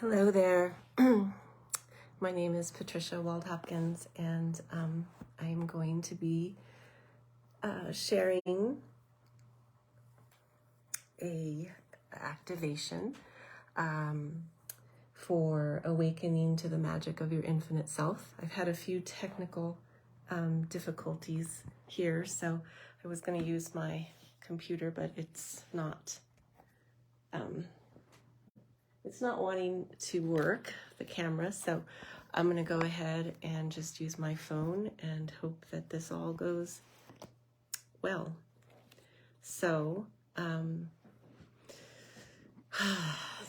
Hello there. My name is Patricia Wald-Hopkins, and I'm going to be sharing a activation for awakening to the magic of your infinite self. I've had a few technical difficulties here, so I was going to use my computer, but it's not wanting to work, the camera, so I'm going to go ahead and just use my phone and hope that this all goes well. So,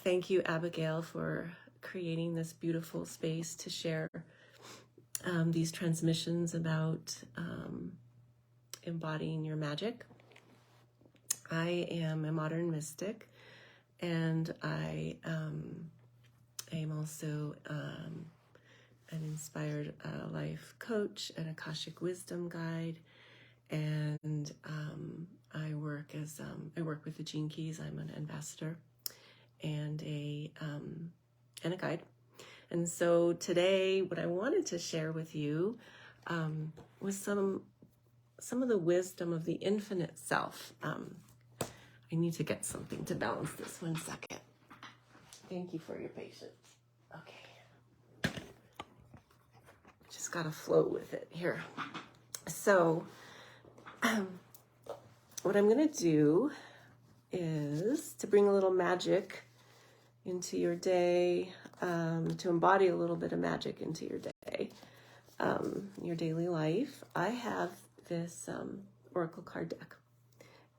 thank you, Abigail, for creating this beautiful space to share these transmissions about embodying your magic. I am a modern mystic, and I am also an inspired life coach, an Akashic wisdom guide, and I work with the Gene Keys. I'm an ambassador and a guide. And so today, what I wanted to share with you was some of the wisdom of the infinite self. I need to get something to balance this. 1 second. Thank you for your patience. Okay. Just got to flow with it here. So, what I'm going to do is to bring a little magic into your day, to embody a little bit of magic into your day, your daily life. I have this Oracle card deck.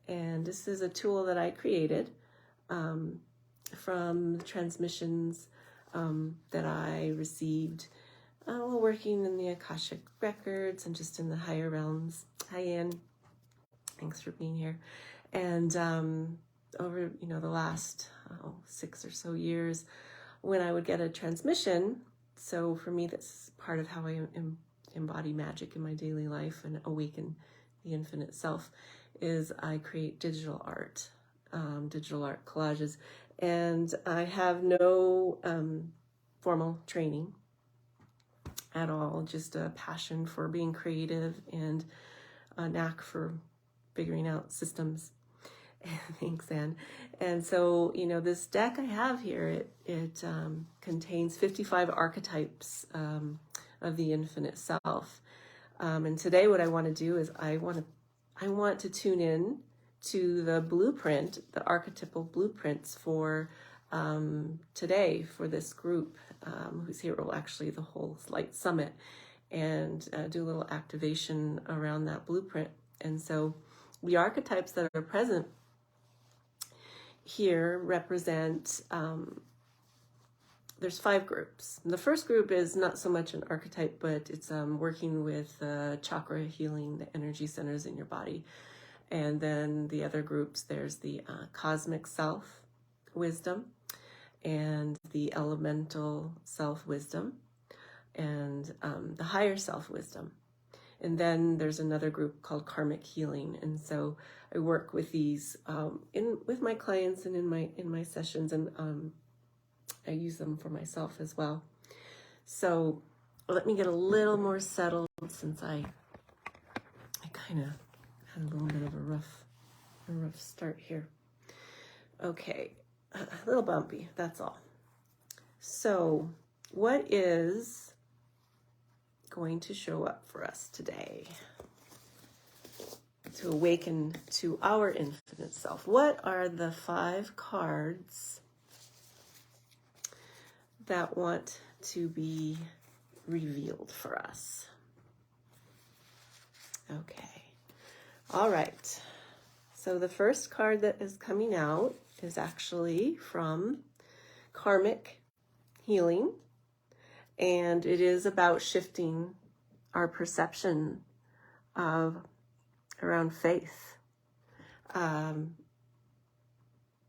And this is a tool that I created from the transmissions that I received while working in the Akashic records and just in the higher realms. Hi, Ann. Thanks for being here. And over the last 6 or so years, when I would get a transmission, so for me that's part of how I embody magic in my daily life and awaken the infinite self, is I create digital art collages, and I have no formal training at all, just a passion for being creative and a knack for figuring out systems. Thanks, Anne. And so, this deck I have here, it contains 55 archetypes of the infinite self. And today what I want to do is I want to tune in to the blueprint, the archetypal blueprints for today for this group who's here, well, actually the whole Light Summit, and do a little activation around that blueprint. And so the archetypes that are present here represent, there's 5 groups. The first group is not so much an archetype, but it's working with chakra healing, the energy centers in your body. And then the other groups, there's the cosmic self wisdom and the elemental self wisdom and the higher self wisdom. And then there's another group called karmic healing. And so I work with these with my clients and in my sessions, and I use them for myself as well. So let me get a little more settled, since I kind of had a little bit of a rough start here. Okay, a little bumpy, that's all. So what is going to show up for us today to awaken to our infinite self? What are the 5 cards that want to be revealed for us? Okay. All right. So the first card that is coming out is actually from Karmic Healing, and it is about shifting our perception around faith,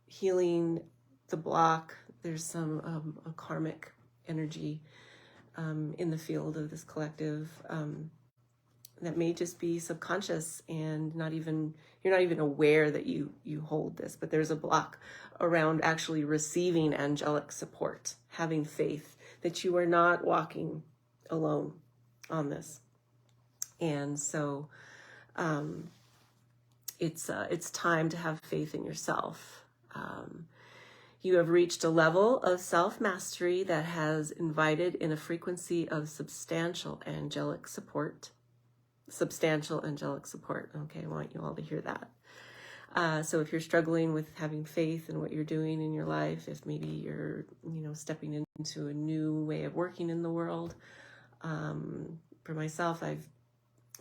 healing the block. There's some a karmic energy in the field of this collective that may just be subconscious and you're not even aware that you hold this, but there's a block around actually receiving angelic support, having faith that you are not walking alone on this. And so it's time to have faith in yourself. You have reached a level of self-mastery that has invited in a frequency of substantial angelic support. Substantial angelic support. Okay, I want you all to hear that. So if you're struggling with having faith in what you're doing in your life, if maybe you're, stepping into a new way of working in the world, for myself, I've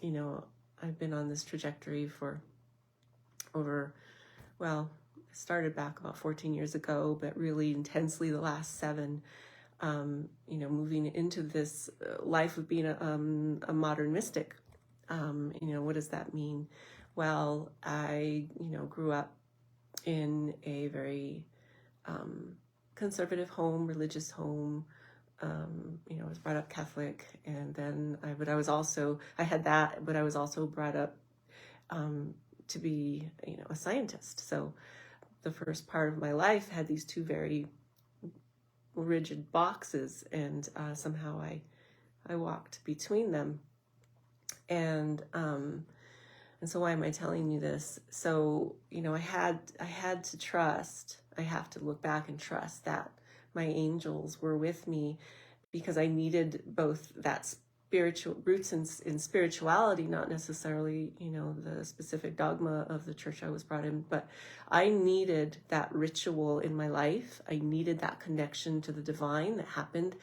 been on this trajectory for over, I started back about 14 years ago, but really intensely the last 7, moving into this life of being a modern mystic. What does that mean? Well, I, grew up in a very conservative home, religious home. I was brought up Catholic, and then I was also brought up to be, a scientist. So the first part of my life had these 2 very rigid boxes, and somehow I walked between them. And so why am I telling you this? So, I had to trust, I have to look back and trust that my angels were with me, because I needed both that spiritual roots in spirituality, not necessarily, the specific dogma of the church I was brought in, but I needed that ritual in my life. I needed that connection to the divine that happened.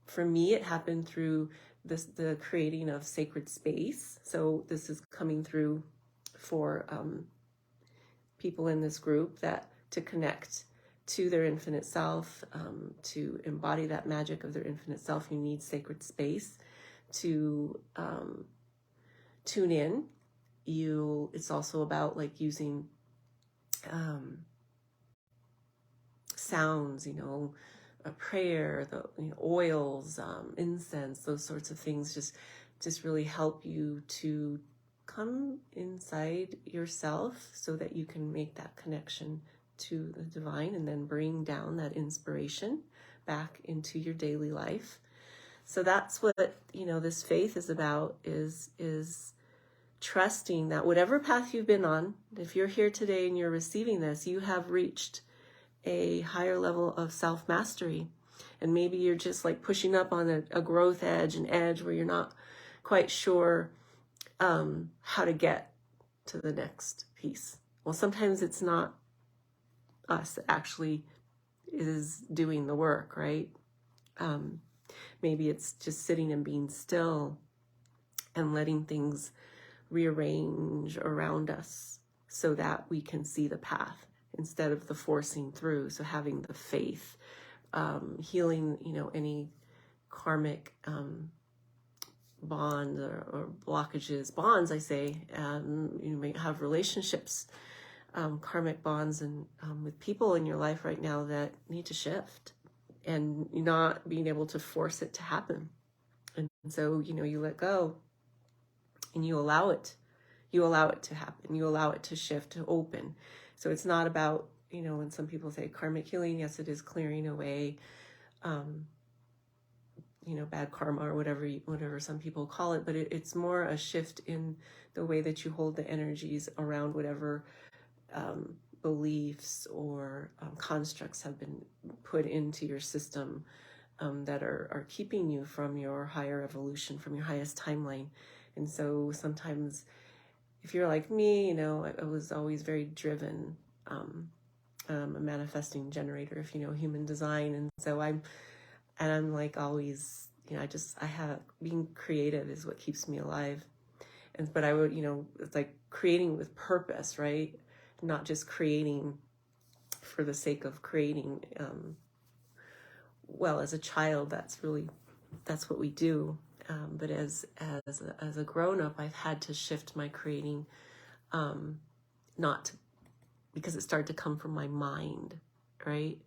For me, it happened through the creating of sacred space. So this is coming through for people in this group, that to connect to their infinite self, to embody that magic of their infinite self, you need sacred space to tune in. It's also about using sounds, a prayer, the oils, incense, those sorts of things just really help you to come inside yourself so that you can make that connection to the divine, and then bring down that inspiration back into your daily life. So that's what, this faith is about, is trusting that whatever path you've been on, if you're here today and you're receiving this, you have reached a higher level of self-mastery. And maybe you're just pushing up on a growth edge, an edge where you're not quite sure how to get to the next piece. Well, sometimes it's not us that actually is doing the work, right? Maybe it's just sitting and being still and letting things rearrange around us so that we can see the path instead of the forcing through. So having the faith, healing, any karmic bonds or blockages. Bonds, I say, you may have relationships, karmic bonds, and with people in your life right now that need to shift, and not being able to force it to happen. And so, you let go and you allow it to happen. You allow it to shift, to open. So it's not about, when some people say karmic healing, yes, it is clearing away, bad karma or whatever some people call it, but it's more a shift in the way that you hold the energies around whatever beliefs or constructs have been put into your system that are keeping you from your higher evolution, from your highest timeline. And so sometimes, if you're like me, I was always very driven, a manifesting generator, if you know human design. And so I'm always, I have, being creative is what keeps me alive. But I would, it's like creating with purpose, right? Not just creating for the sake of creating. Well, as a child, that's what we do. But as a grown-up, I've had to shift my creating, because it started to come from my mind, right?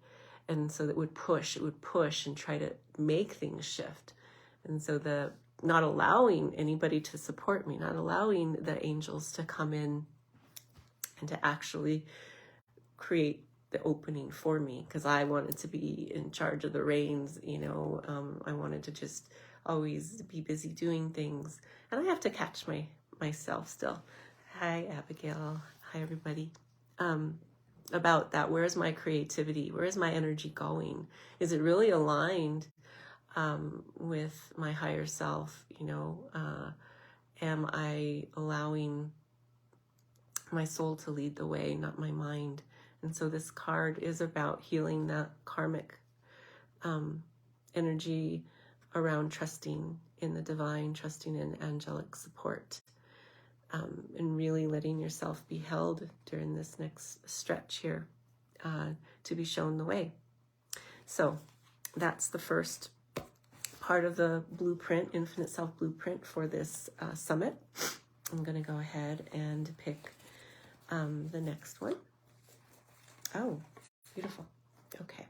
And so it would push and try to make things shift. And so the not allowing anybody to support me, not allowing the angels to come in and to actually create the opening for me, because I wanted to be in charge of the reins, you know. I wanted to just always be busy doing things, and I have to catch myself still. Hi, Abigail. Hi, everybody. About that, where's my creativity? Where's my energy going? Is it really aligned with my higher self? You know, am I allowing my soul to lead the way, not my mind? And so this card is about healing that karmic energy around trusting in the divine, trusting in angelic support, and really letting yourself be held during this next stretch here to be shown the way. So that's the first part of the blueprint, Infinite Self Blueprint for this summit. I'm going to go ahead and pick the next one. Oh, beautiful. Okay.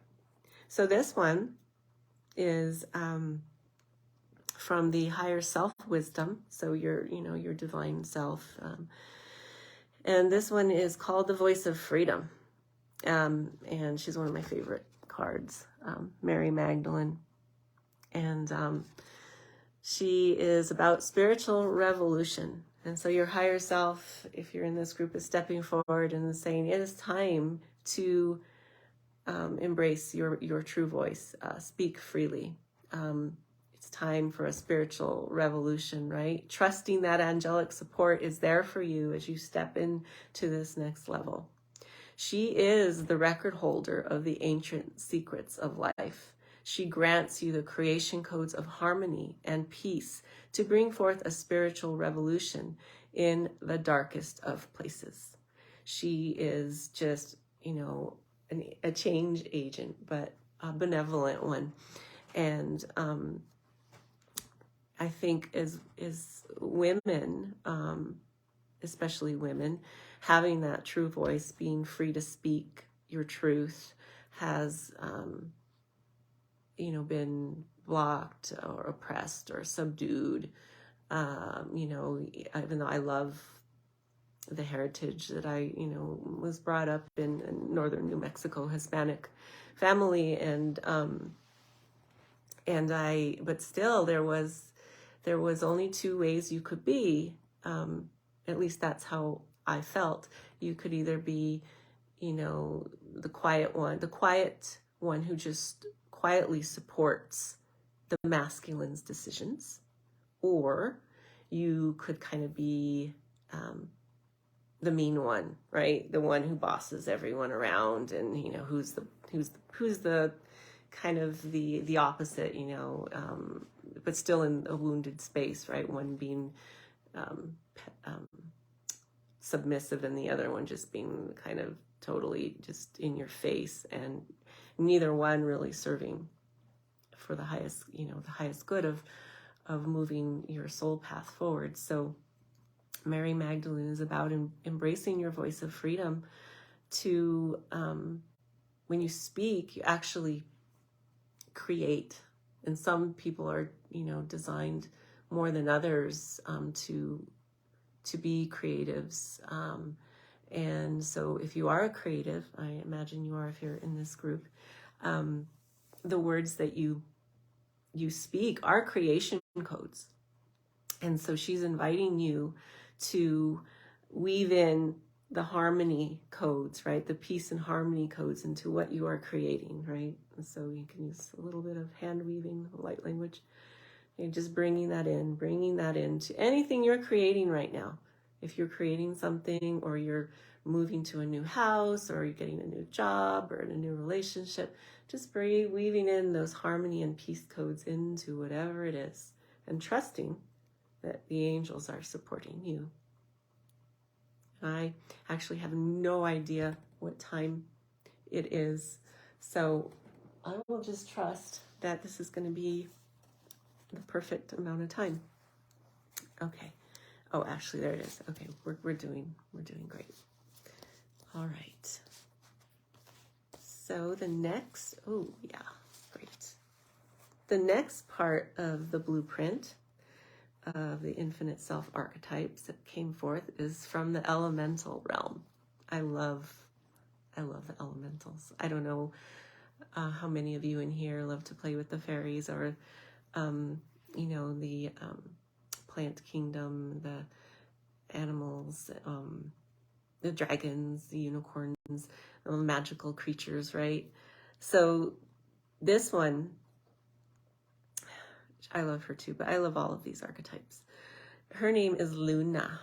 So this one is from the higher self wisdom. So your divine self. And this one is called the Voice of Freedom. And she's one of my favorite cards, Mary Magdalene. And she is about spiritual revolution. And so your higher self, if you're in this group, is stepping forward and saying, it is time to embrace your true voice, speak freely. It's time for a spiritual revolution, right? Trusting that angelic support is there for you as you step into this next level. She is the record holder of the ancient secrets of life. She grants you the creation codes of harmony and peace to bring forth a spiritual revolution in the darkest of places. She is just, a change agent, but a benevolent one. And I think as women, especially women, having that true voice, being free to speak your truth has, been blocked or oppressed or subdued. Even though I love the heritage that I, was brought up in northern New Mexico, Hispanic family, but still there was only two ways you could be. At least that's how I felt. You could either be, the quiet one who just quietly supports the masculine's decisions, or you could kind of be the mean one, right? The one who bosses everyone around, and who's the kind of the opposite, but still in a wounded space, right? One being submissive and the other one just being kind of totally just in your face, and neither one really serving for the highest good of moving your soul path forward. So Mary Magdalene is about embracing your voice of freedom to, when you speak, you actually create. And some people are, designed more than others to be creatives. And so if you are a creative, I imagine you are if you're in this group, the words that you speak are creation codes. And so she's inviting you to weave in the harmony codes, right? The peace and harmony codes into what you are creating, right? And so you can use a little bit of hand weaving, light language, and just bringing that into anything you're creating right now. If you're creating something, or you're moving to a new house, or you're getting a new job or in a new relationship, just weaving in those harmony and peace codes into whatever it is, and trusting that the angels are supporting you. I actually have no idea what time it is, so I will just trust that this is going to be the perfect amount of time. Okay. Oh, actually, there it is. Okay, we're doing great. All right. So the next, great. The next part of the blueprint of the infinite self archetypes that came forth is from the elemental realm. I love the elementals. I don't know how many of you in here love to play with the fairies or, the plant kingdom, the animals, the dragons, the unicorns, the magical creatures, right? So this one, I love her too, but I love all of these archetypes. Her name is Luna,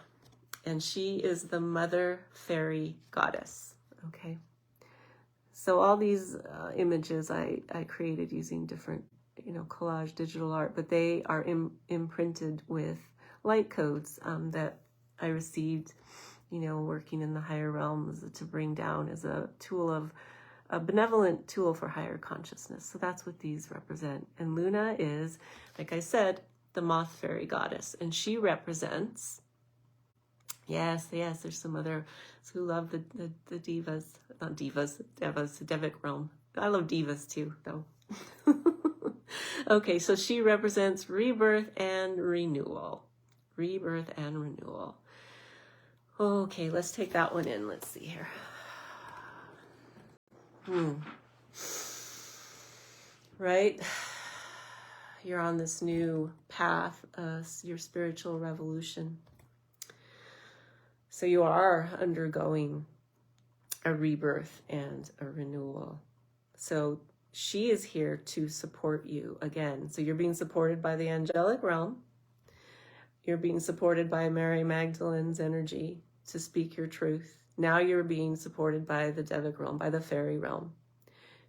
and she is the mother fairy goddess, okay? So all these images I created using different, collage digital art, but they are imprinted with light codes that I received, working in the higher realms to bring down as a benevolent tool for higher consciousness. So that's what these represent. And Luna is, like I said, the moth fairy goddess, and she represents, yes, there's some others who love the divas, not divas, devas, the Devic realm. I love divas too, though. Okay, so she represents rebirth and renewal. Rebirth and renewal. Okay, let's take that one in. Let's see here. Right? You're on this new path, your spiritual revolution. So you are undergoing a rebirth and a renewal. So she is here to support you again. So you're being supported by the angelic realm. You're being supported by Mary Magdalene's energy to speak your truth. Now you're being supported by the Devic realm, by the fairy realm,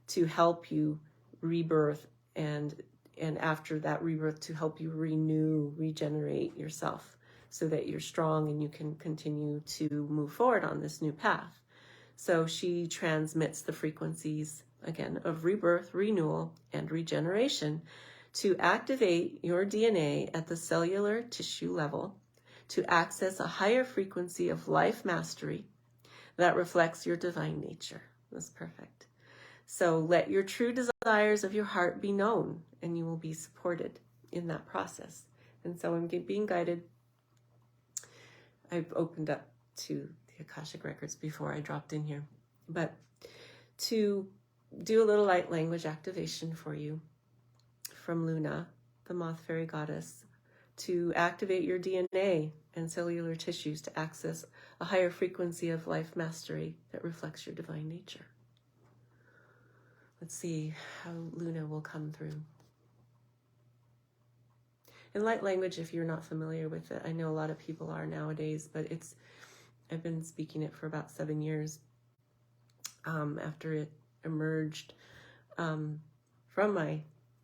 to help you rebirth and after that rebirth to help you regenerate yourself so that you're strong and you can continue to move forward on this new path. So she transmits the frequencies, again, of rebirth, renewal, and regeneration to activate your DNA at the cellular tissue level to access a higher frequency of life mastery that reflects your divine nature. That's perfect. So let your true desires of your heart be known, and you will be supported in that process. And so I'm being guided. I've opened up to the Akashic Records before I dropped in here, but to do a little light language activation for you from Luna, the moth fairy goddess, to activate your DNA and cellular tissues to access a higher frequency of life mastery that reflects your divine nature. Let's see how Luna will come through. In light language, if you're not familiar with it, I know a lot of people are nowadays, but I've been speaking it for about 7 years after it emerged from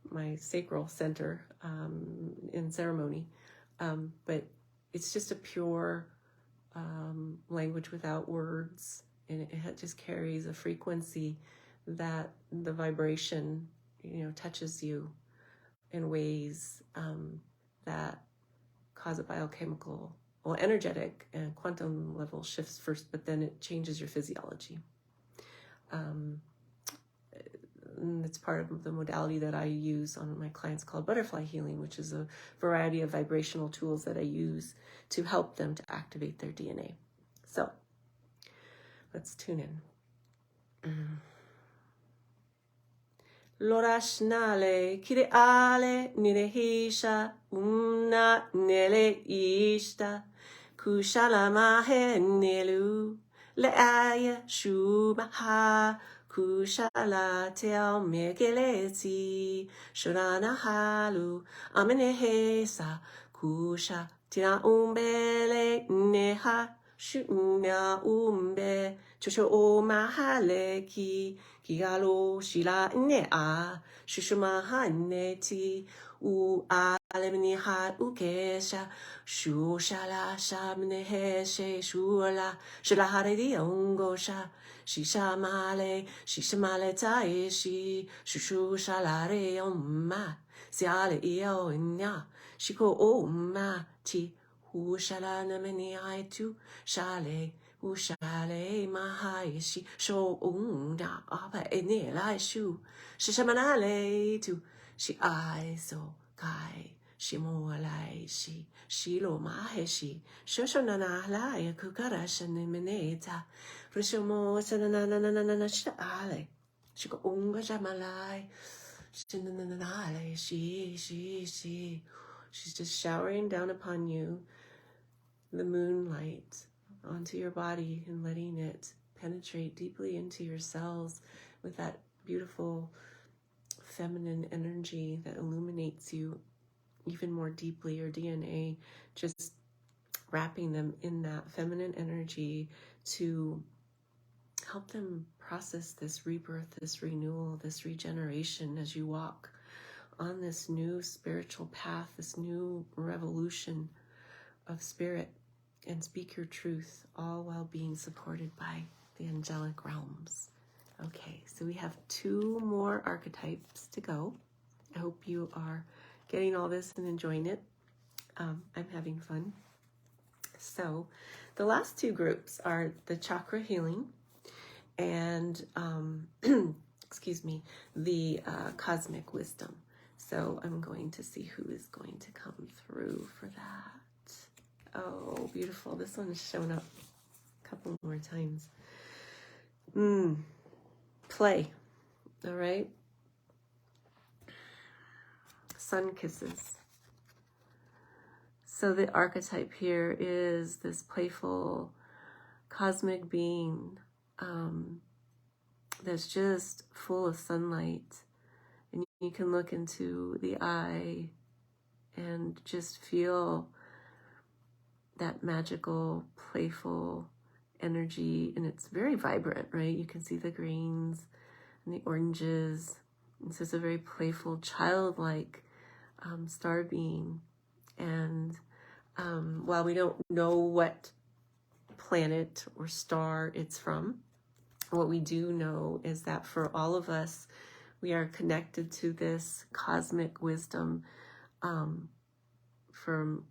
my sacral center in ceremony. But it's just a pure language without words, and it just carries a frequency that the vibration, touches you in ways that cause a biochemical, energetic and quantum level shifts first, but then it changes your physiology. It's part of the modality that I use on my clients called butterfly healing, which is a variety of vibrational tools that I use to help them to activate their DNA. So let's tune in. Lorashnale kireale nirehisha umna nele ishta kushalamahe nelu leaya shumaha kushala tel megeleti shurana halu amenehesa kusha tina umbele neha shumya umbe chosho o mahaleki Kialo shila ne a shushuma haneti u alemni ha ukesha shushala shamne heshe shula shulahare di ongosha shishamale taishi shushu shalare omma siale io nya shiko omma ti hu shala nameni aitu shale Ushale mahayashi sho unda apa ene la shu shishamanale tu shi I so kai Shimoalai shi, Shilo Maheshi, Shoshonana Lai, Kukarashan Meneta, Rishomo Sananana Shale, Shiko Unga Jamalai, Shinanale, she. She's just showering down upon you the moonlight onto your body and letting it penetrate deeply into your cells with that beautiful feminine energy that illuminates you even more deeply. Your DNA, just wrapping them in that feminine energy to help them process this rebirth, this renewal, this regeneration as you walk on this new spiritual path, this new revolution of spirit, and speak your truth, all while being supported by the angelic realms. Okay, so we have 2 more archetypes to go. I hope you are getting all this and enjoying it. I'm having fun. So the last 2 groups are the chakra healing and, excuse me, the cosmic wisdom. So I'm going to see who is going to come through for that. Oh, beautiful. This one has shown up a couple more times. Play. All right. Sun kisses. So the archetype here is this playful cosmic being that's just full of sunlight. And you can look into the eye and just feel that magical, playful energy. And it's very vibrant, right? You can see the greens and the oranges. And so it's a very playful, childlike star being. And while we don't know what planet or star it's from, what we do know is that for all of us, we are connected to this cosmic wisdom.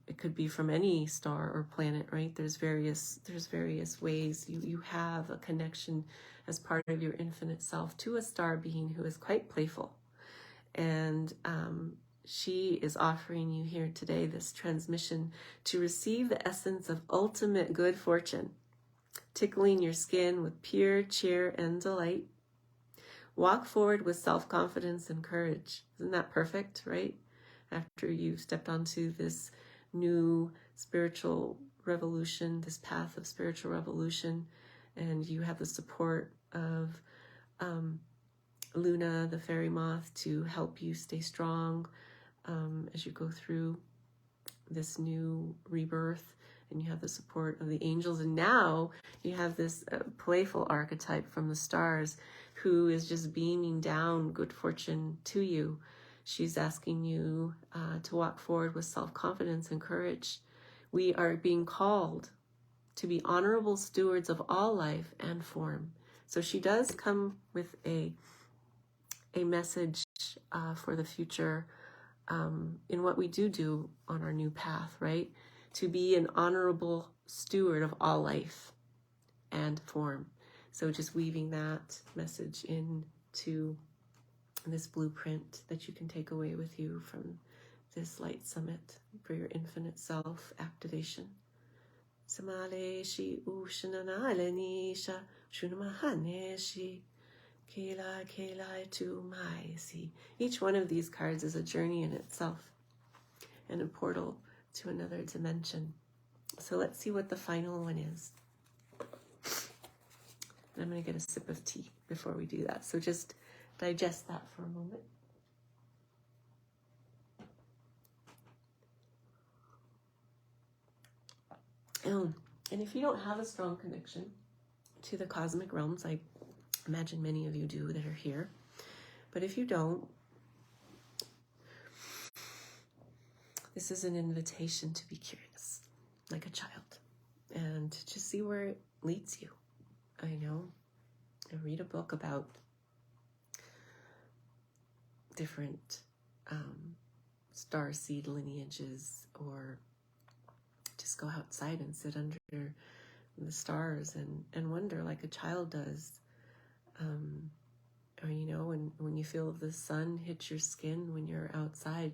It could be from any star or planet, right? There's various ways you have a connection as part of your infinite self to a star being who is quite playful. And she is offering you here today this transmission to receive the essence of ultimate good fortune, tickling your skin with pure cheer and delight. Walk forward with self-confidence and courage. Isn't that perfect, right? After you've stepped onto this new spiritual revolution, this path of spiritual revolution, and you have the support of Luna, the fairy moth, to help you stay strong as you go through this new rebirth, and you have the support of the angels. And now you have this playful archetype from the stars who is just beaming down good fortune to you. She's asking you to walk forward with self-confidence and courage. We are being called to be honorable stewards of all life and form. So she does come with a message for the future in what we do on our new path, right? To be an honorable steward of all life and form. So just weaving that message into this blueprint that you can take away with you from this light summit for your infinite self activation. Samale shi ushananale nisha shunamahane shi kela tu mai si. Each one of these cards is a journey in itself and a portal to another dimension. So let's see what the final one is. And I'm going to get a sip of tea before we do that. So just digest that for a moment. And if you don't have a strong connection to the cosmic realms, I imagine many of you do that are here, but if you don't, this is an invitation to be curious, like a child, and to just see where it leads you. I read a book about different star seed lineages, or just go outside and sit under the stars and wonder like a child does. Or when you feel the sun hit your skin when you're outside,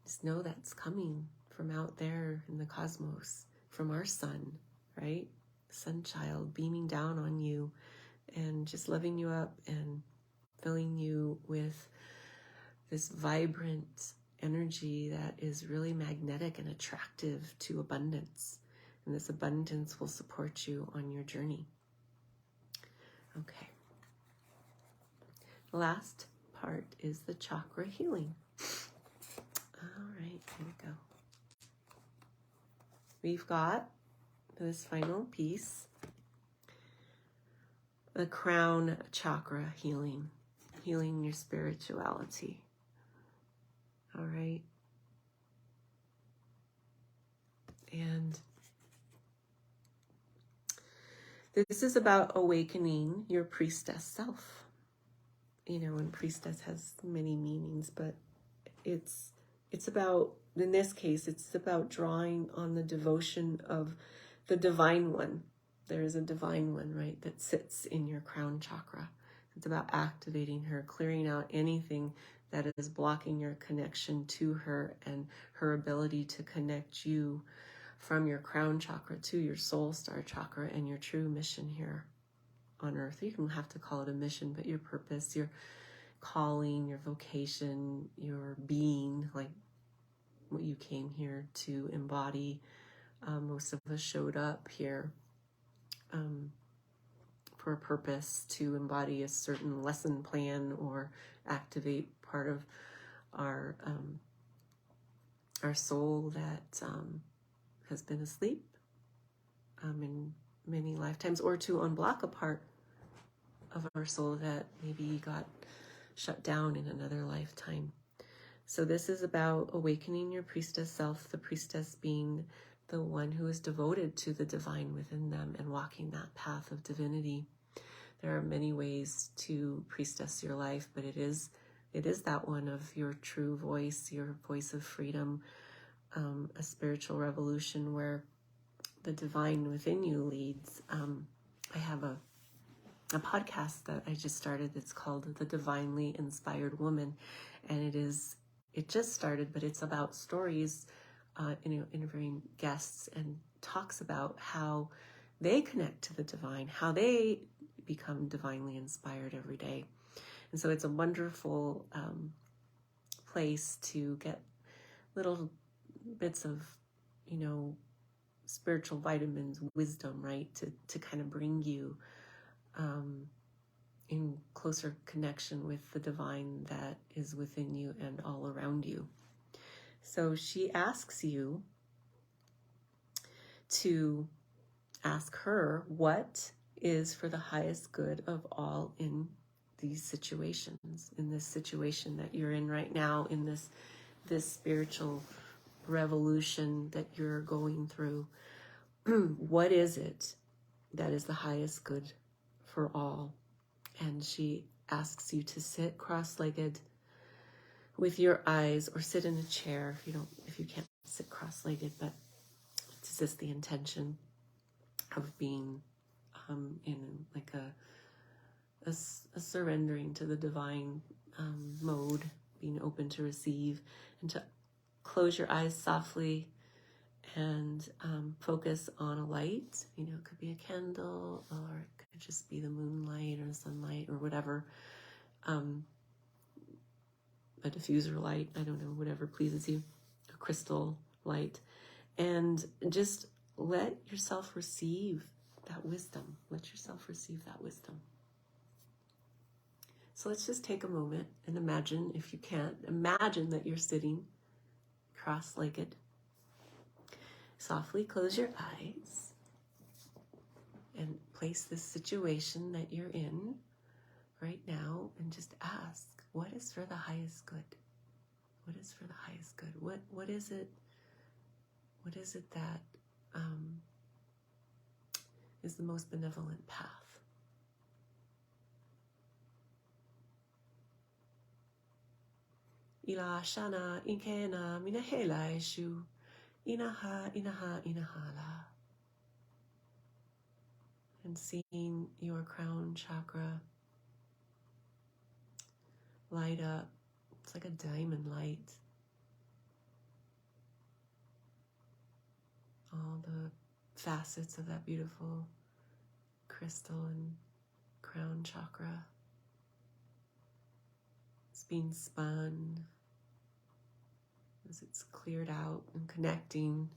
Just know that's coming from out there in the cosmos, from our sun, right? Sun child beaming down on you and just loving you up and filling you with this vibrant energy that is really magnetic and attractive to abundance. And this abundance will support you on your journey. Okay. Last part is the chakra healing. All right, here we go. We've got this final piece, the crown chakra healing, healing your spirituality. All right. And this is about awakening your priestess self. You know, and priestess has many meanings, but it's about, in this case, it's about drawing on the devotion of the divine one. There is a divine one, right, that sits in your crown chakra. It's about activating her, clearing out anything that is blocking your connection to her and her ability to connect you from your crown chakra to your soul star chakra and your true mission here on earth. You don't have to call it a mission, but your purpose, your calling, your vocation, your being, like what you came here to embody. Most of us showed up here for a purpose, to embody a certain lesson plan or activate part of our soul that has been asleep in many lifetimes, or to unblock a part of our soul that maybe got shut down in another lifetime. So this is about awakening your priestess self, the priestess being the one who is devoted to the divine within them and walking that path of divinity. There are many ways to priestess your life, but it is that one of your true voice, your voice of freedom, a spiritual revolution where the divine within you leads. I have a podcast that I just started that's called The Divinely Inspired Woman, and it just started, but it's about stories, interviewing guests, and talks about how they connect to the divine, how they become divinely inspired every day. And so it's a wonderful place to get little bits of, spiritual vitamins, wisdom, right? To kind of bring you in closer connection with the divine that is within you and all around you. So she asks you to ask her what is for the highest good of all in these situations, in this situation that you're in right now, in this spiritual revolution that you're going through. What is it that is the highest good for all? And she asks you to sit cross-legged with your eyes, or sit in a chair if you can't sit cross-legged, but it's just the intention of being in like a surrendering to the divine mode, being open to receive, and to close your eyes softly and focus on a light. It could be a candle, or it could just be the moonlight or sunlight or whatever. A diffuser light, I don't know, whatever pleases you, a crystal light. And just let yourself receive that wisdom. Let yourself receive that wisdom. So let's just take a moment and imagine, if you can't, imagine that you're sitting cross-legged. Softly close your eyes and place this situation that you're in right now and just ask, what is for the highest good? What is for the highest good? What is it? What is it that is the most benevolent path? Ila shana inkena minahela eshu inaha inaha inahala. And seeing your crown chakra light up. It's like a diamond light. all the facets of that beautiful crystal and crown chakra. It's being spun as it's cleared out and connecting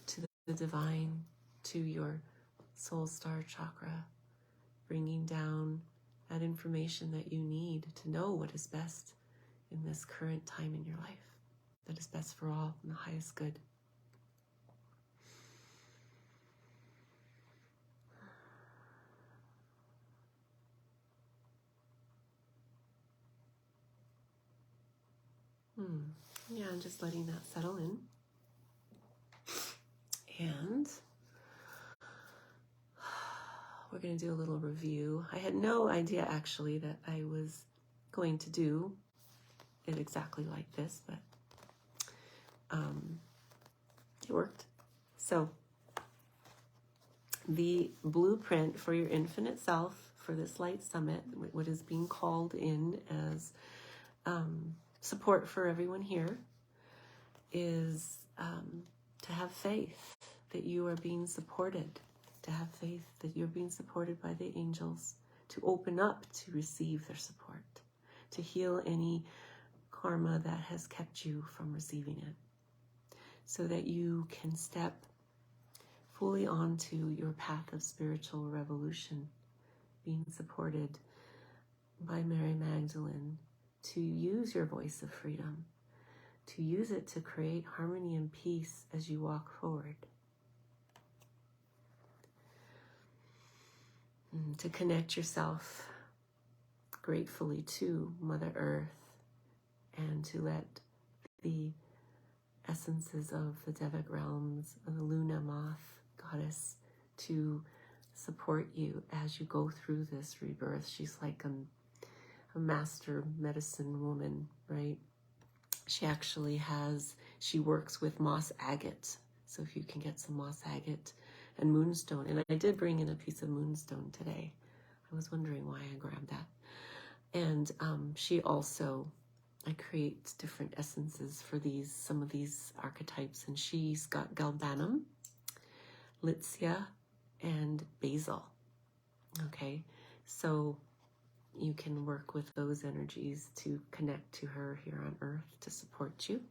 to the divine, to your soul star chakra, bringing down that information that you need to know what is best in this current time in your life, that is best for all and the highest good. Yeah, I'm just letting that settle in. And we're going to do a little review. I had no idea actually that I was going to do it exactly like this, but it worked. So the blueprint for your infinite self for this light summit, what is being called in as support for everyone here, is to have faith that you are being supported, to have faith that you're being supported by the angels, to open up to receive their support, to heal any karma that has kept you from receiving it, so that you can step fully onto your path of spiritual revolution, being supported by Mary Magdalene to use your voice of freedom, to use it to create harmony and peace as you walk forward, to connect yourself gratefully to Mother Earth, and to let the essences of the Devic realms, of the Luna Moth goddess, to support you as you go through this rebirth. She's like a master medicine woman, right? She works with moss agate. So if you can get some moss agate and moonstone, and I did bring in a piece of moonstone today. I was wondering why I grabbed that. And I create different essences for some of these archetypes, and she's got galbanum, litsea, and basil. Okay, so you can work with those energies to connect to her here on Earth to support you.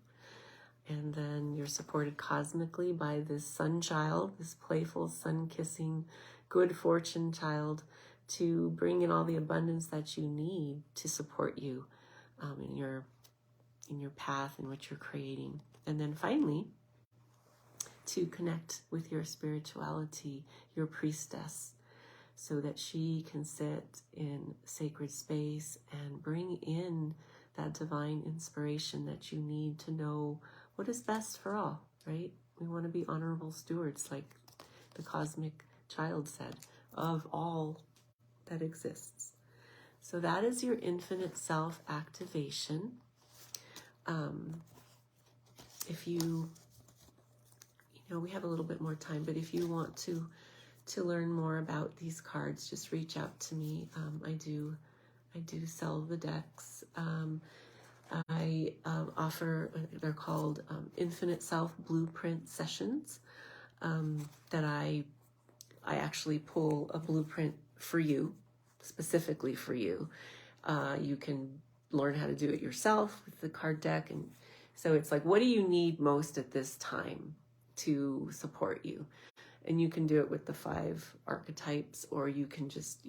And then you're supported cosmically by this sun child, this playful, sun-kissing, good fortune child, to bring in all the abundance that you need to support you in your path and what you're creating. And then finally, to connect with your spirituality, your priestess, so that she can sit in sacred space and bring in that divine inspiration that you need to know what is best for all, right? We want to be honorable stewards, like the cosmic child said, of all that exists. So that is your infinite self activation. If we have a little bit more time, but if you want to learn more about these cards, just reach out to me. I do sell the decks. I offer, they're called Infinite Self Blueprint Sessions, that I actually pull a blueprint for you, specifically for you. You can learn how to do it yourself with the card deck. And so it's like, what do you need most at this time to support you? And you can do it with the 5 archetypes, or you can just,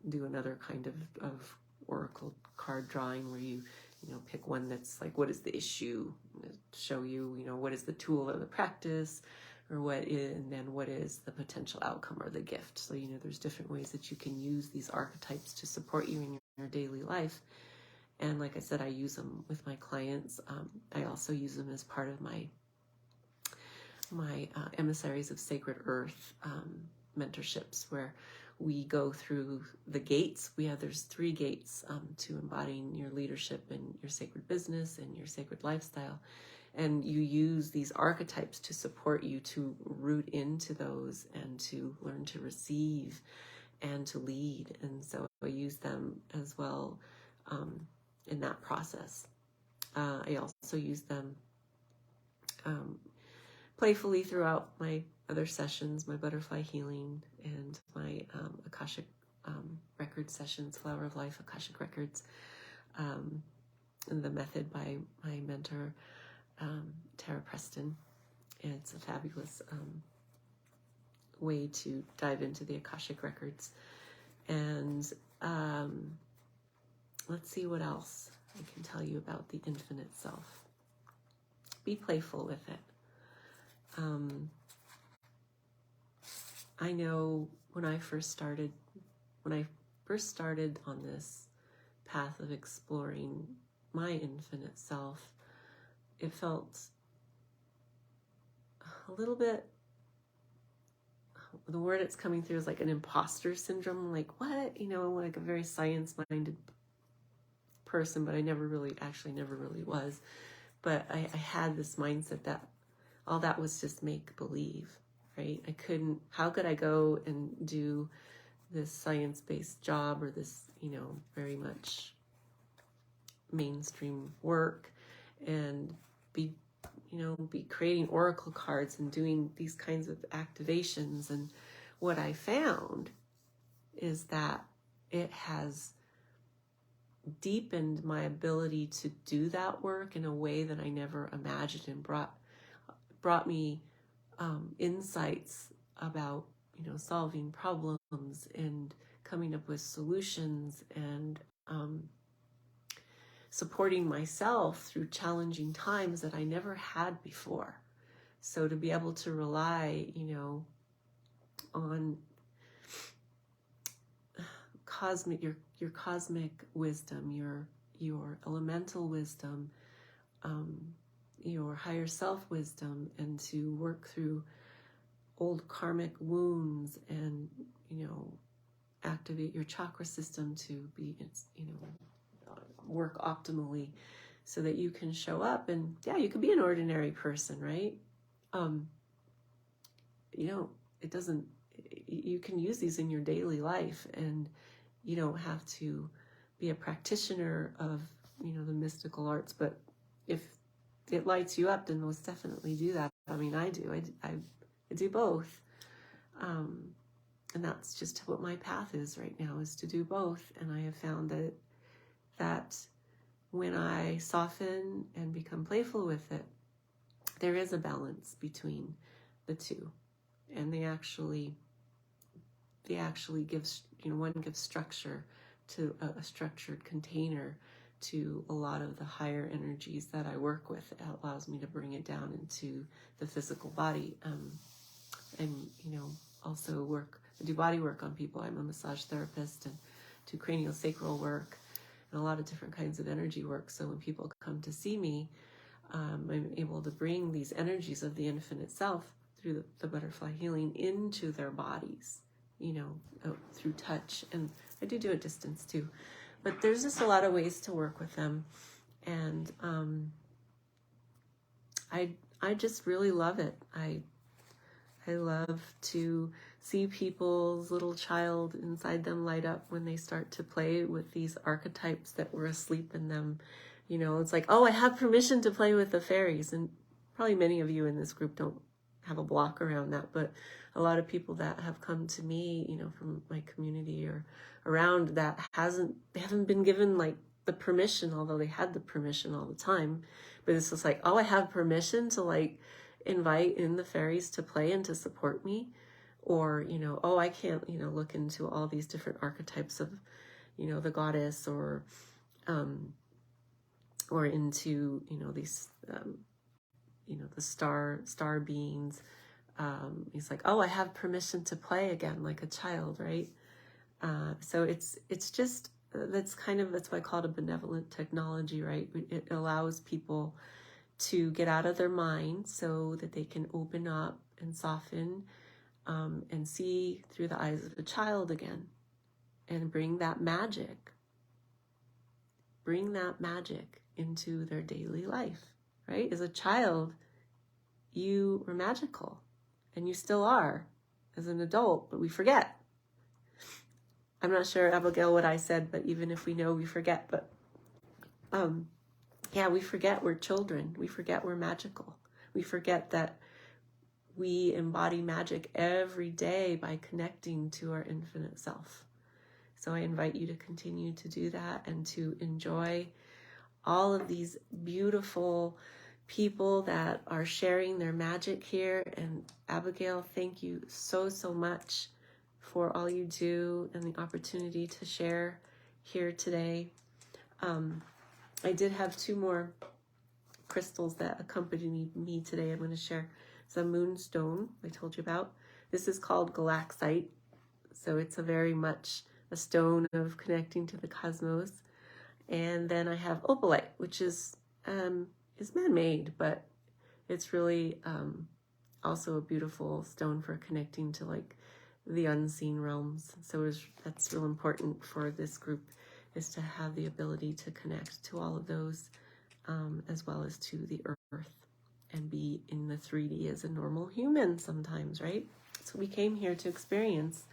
do another kind of oracle card drawing where you pick one that's like, what is the issue? Show you, what is the tool or the practice, or and then what is the potential outcome or the gift. So, there's different ways that you can use these archetypes to support you in your daily life. And like I said, I use them with my clients. I also use them as part of my Emissaries of Sacred Earth mentorships, where we go through the gates. There's 3 gates to embodying your leadership and your sacred business and your sacred lifestyle. And you use these archetypes to support you to root into those and to learn to receive and to lead. And so I use them as well in that process. I also use them playfully throughout my other sessions, my butterfly healing and my Akashic record sessions, Flower of Life Akashic Records, and the method by my mentor, Tara Preston. And it's a fabulous way to dive into the Akashic Records. And let's see what else I can tell you about the infinite self. Be playful with it. I know when I first started on this path of exploring my infinite self, it felt a little bit, the word it's coming through is like an imposter syndrome, like what, like a very science-minded person, but I never really was. But I had this mindset that all that was just make-believe, right? How could I go and do this science-based job or this, very much mainstream work and be creating oracle cards and doing these kinds of activations? And what I found is that it has deepened my ability to do that work in a way that I never imagined, and brought me insights about solving problems and coming up with solutions and supporting myself through challenging times that I never had before. So to be able to rely, on your cosmic wisdom, your elemental wisdom, your higher self wisdom, and to work through old karmic wounds and activate your chakra system to be work optimally so that you can show up and you could be an ordinary person, right? You can use these in your daily life, and you don't have to be a practitioner of the mystical arts, but if it lights you up, then most definitely do that. I mean, I do. I do both. And that's just what my path is right now, is to do both. And I have found that when I soften and become playful with it, there is a balance between the two. And they actually give, one gives structure to a structured container to a lot of the higher energies that I work with. It allows me to bring it down into the physical body. And, also do body work on people. I'm a massage therapist and do craniosacral work and a lot of different kinds of energy work. So when people come to see me, I'm able to bring these energies of the infinite self through the butterfly healing into their bodies, through touch. And I do a distance too. But there's just a lot of ways to work with them. And I just really love it. I love to see people's little child inside them light up when they start to play with these archetypes that were asleep in them. It's like, oh, I have permission to play with the fairies. And probably many of you in this group don't have a block around that, but a lot of people that have come to me, from my community or around, that they haven't been given like the permission, although they had the permission all the time. But it's just like, oh, I have permission to like invite in the fairies to play and to support me. Or, oh, I can't, look into all these different archetypes of, the goddess or into, these, the star beings. He's like, oh, I have permission to play again, like a child, right? So it's just, that's why I call it a benevolent technology, right? It allows people to get out of their mind so that they can open up and soften, and see through the eyes of a child again, and bring that magic into their daily life, right? As a child, you were magical, and you still are as an adult, but we forget. I'm not sure, Abigail, what I said, but even if we know, we forget. But we forget we're children. We forget we're magical. We forget that we embody magic every day by connecting to our infinite self. So I invite you to continue to do that and to enjoy all of these beautiful people that are sharing their magic here. And Abigail, thank you so, so much for all you do and the opportunity to share here today. I did have 2 more crystals that accompanied me today. I'm going to share some moonstone I told you about. This is called galaxite. So it's a very much a stone of connecting to the cosmos. And then I have opalite, which is man-made, but it's really also a beautiful stone for connecting to like the unseen realms. So that's real important for this group, is to have the ability to connect to all of those, as well as to the earth, and be in the 3D as a normal human sometimes, right? So we came here to experience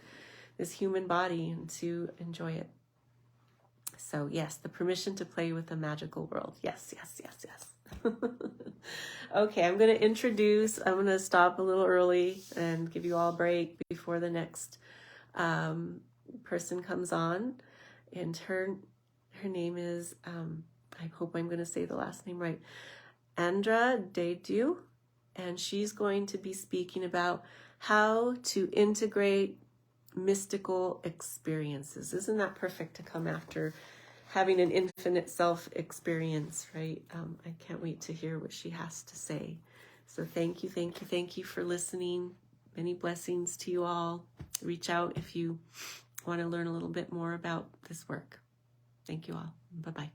this human body and to enjoy it. So yes, the permission to play with the magical world. Yes, yes, yes, yes. Okay, I'm going to stop a little early and give you all a break before the next person comes on. And her name is, I hope I'm going to say the last name right, Andra Dedu. And she's going to be speaking about how to integrate mystical experiences. Isn't that perfect to come after having an infinite self experience, right? I can't wait to hear what she has to say. So thank you for listening. Many blessings to you all. Reach out if you want to learn a little bit more about this work. Thank you all. Bye-bye.